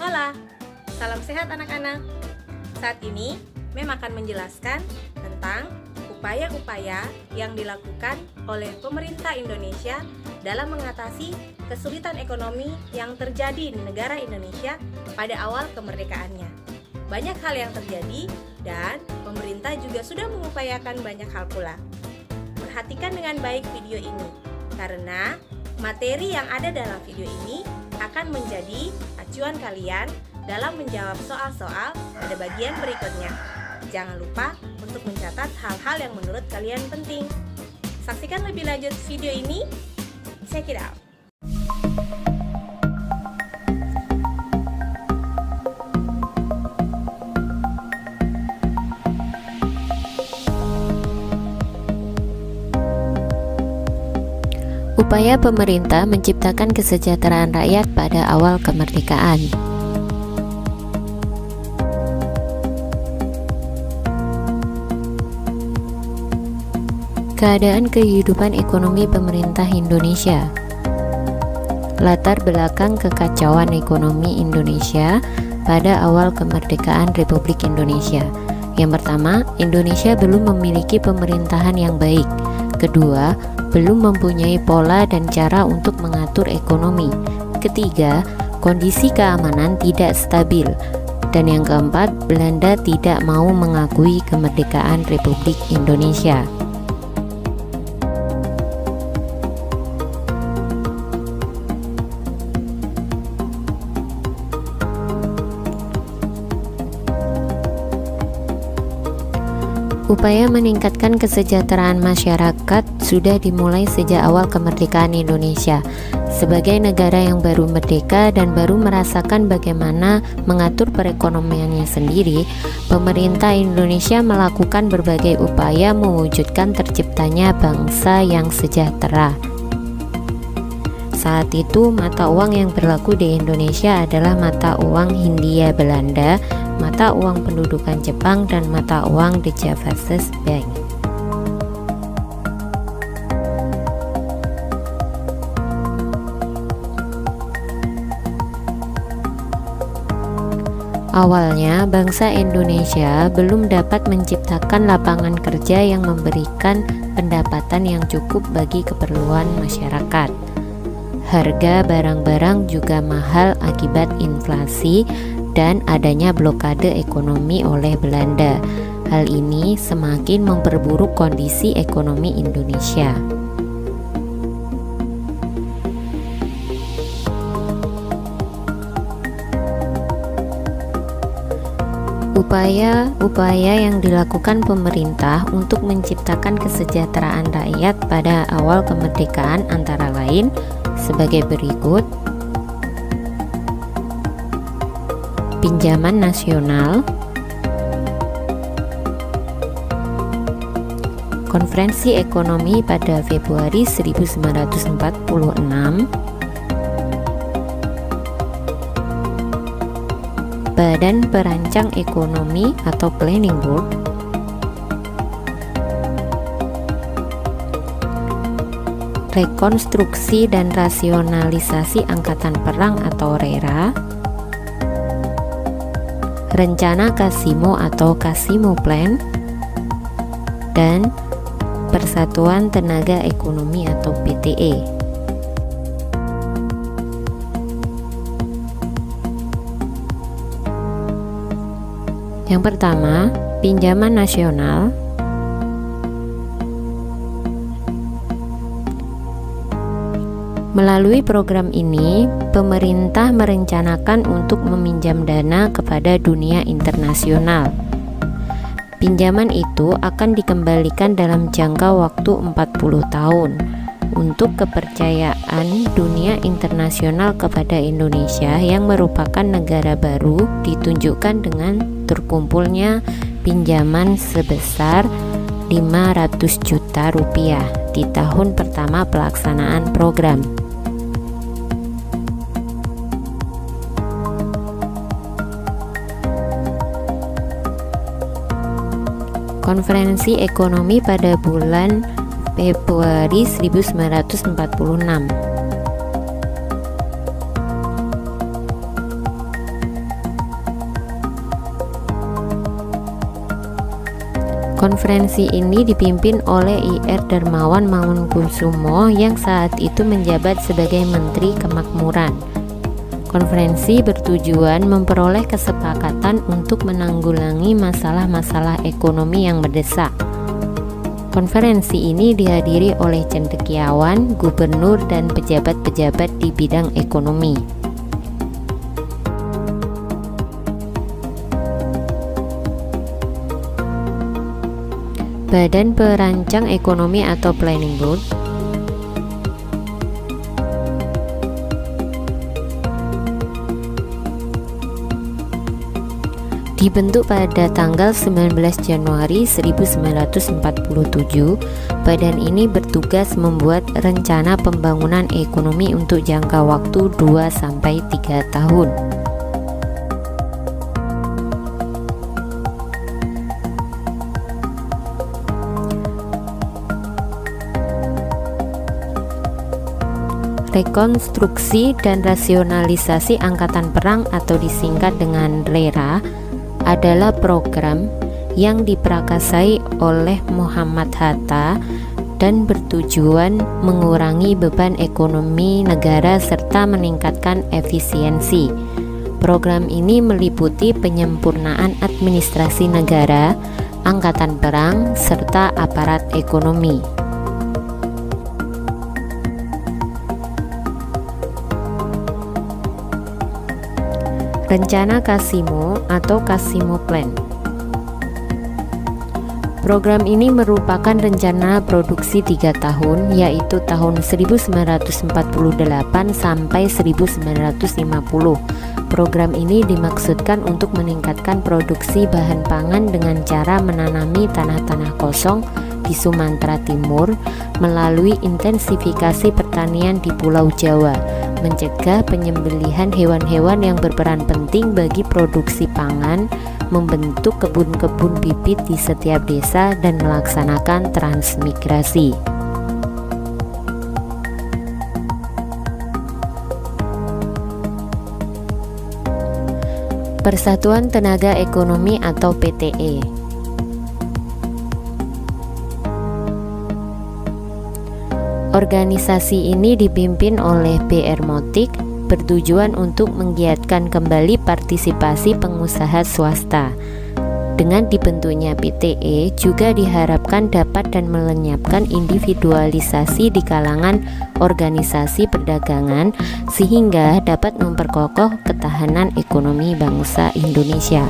sekolah. Salam sehat anak-anak. Saat ini, Mem akan menjelaskan tentang upaya-upaya yang dilakukan oleh pemerintah Indonesia dalam mengatasi kesulitan ekonomi yang terjadi di negara Indonesia pada awal kemerdekaannya. Banyak hal yang terjadi dan pemerintah juga sudah mengupayakan banyak hal pula. Perhatikan dengan baik video ini, karena materi yang ada dalam video ini akan menjadi acuan kalian dalam menjawab soal-soal pada bagian berikutnya. Jangan lupa untuk mencatat hal-hal yang menurut kalian penting. Saksikan lebih lanjut video ini. Check it out. Upaya pemerintah menciptakan kesejahteraan rakyat pada awal kemerdekaan. Keadaan kehidupan ekonomi pemerintah Indonesia. Latar belakang kekacauan ekonomi Indonesia pada awal kemerdekaan Republik Indonesia. Yang pertama, Indonesia belum memiliki pemerintahan yang baik. Kedua, belum mempunyai pola dan cara untuk mengatur ekonomi. Ketiga, kondisi keamanan tidak stabil. Dan yang keempat, Belanda tidak mau mengakui kemerdekaan Republik Indonesia. Upaya meningkatkan kesejahteraan masyarakat sudah dimulai sejak awal kemerdekaan Indonesia. Sebagai negara yang baru merdeka dan baru merasakan bagaimana mengatur perekonomiannya sendiri, pemerintah Indonesia melakukan berbagai upaya mewujudkan terciptanya bangsa yang sejahtera. Saat itu, mata uang yang berlaku di Indonesia adalah mata uang Hindia Belanda, mata uang pendudukan Jepang, dan mata uang The Javases Bank. Awalnya, bangsa Indonesia belum dapat menciptakan lapangan kerja yang memberikan pendapatan yang cukup bagi keperluan masyarakat. Harga barang-barang juga mahal akibat inflasi dan adanya blokade ekonomi oleh Belanda. Hal ini semakin memperburuk kondisi ekonomi Indonesia. Upaya-upaya yang dilakukan pemerintah untuk menciptakan kesejahteraan rakyat pada awal kemerdekaan antara lain sebagai berikut: pinjaman nasional, konferensi ekonomi pada Februari 1946, Badan Perancang Ekonomi atau Planning Board, rekonstruksi dan rasionalisasi angkatan perang atau RERA, rencana Kasimo atau Kasimo Plan, dan Persatuan Tenaga Ekonomi atau PTE. Yang pertama, pinjaman nasional. Melalui program ini, pemerintah merencanakan untuk meminjam dana kepada dunia internasional. Pinjaman itu akan dikembalikan dalam jangka waktu 40 tahun untuk kepercayaan dunia internasional kepada Indonesia yang merupakan negara baru ditunjukkan dengan terkumpulnya pinjaman sebesar 500 juta rupiah di tahun pertama pelaksanaan program. Konferensi ekonomi pada bulan Februari 1946. Konferensi ini dipimpin oleh IR Darmawan Mangunkusumo yang saat itu menjabat sebagai Menteri Kemakmuran. Konferensi bertujuan memperoleh kesepakatan untuk menanggulangi masalah-masalah ekonomi yang mendesak. Konferensi ini dihadiri oleh cendekiawan, gubernur, dan pejabat-pejabat di bidang ekonomi. Badan Perancang Ekonomi atau Planning Board dibentuk pada tanggal 19 Januari 1947. Badan ini bertugas membuat rencana pembangunan ekonomi untuk jangka waktu 2-3 tahun. Rekonstruksi dan Rasionalisasi Angkatan Perang atau disingkat dengan RERA adalah program yang diprakasai oleh Muhammad Hatta dan bertujuan mengurangi beban ekonomi negara serta meningkatkan efisiensi. Program ini meliputi penyempurnaan administrasi negara, angkatan perang, serta aparat ekonomi. Rencana Kasimo atau Kasimo Plan. Program ini merupakan rencana produksi 3 tahun, yaitu tahun 1948 sampai 1950. Program ini dimaksudkan untuk meningkatkan produksi bahan pangan dengan cara menanami tanah-tanah kosong di Sumatera Timur melalui intensifikasi pertanian di Pulau Jawa, mencegah penyembelihan hewan-hewan yang berperan penting bagi produksi pangan, membentuk kebun-kebun bibit di setiap desa, dan melaksanakan transmigrasi. Persatuan Tenaga Ekonomi atau PTE. Organisasi ini dipimpin oleh PR Motik, bertujuan untuk menggiatkan kembali partisipasi pengusaha swasta. Dengan dibentuknya PTE juga diharapkan dapat dan melenyapkan individualisasi di kalangan organisasi perdagangan sehingga dapat memperkokoh ketahanan ekonomi bangsa Indonesia.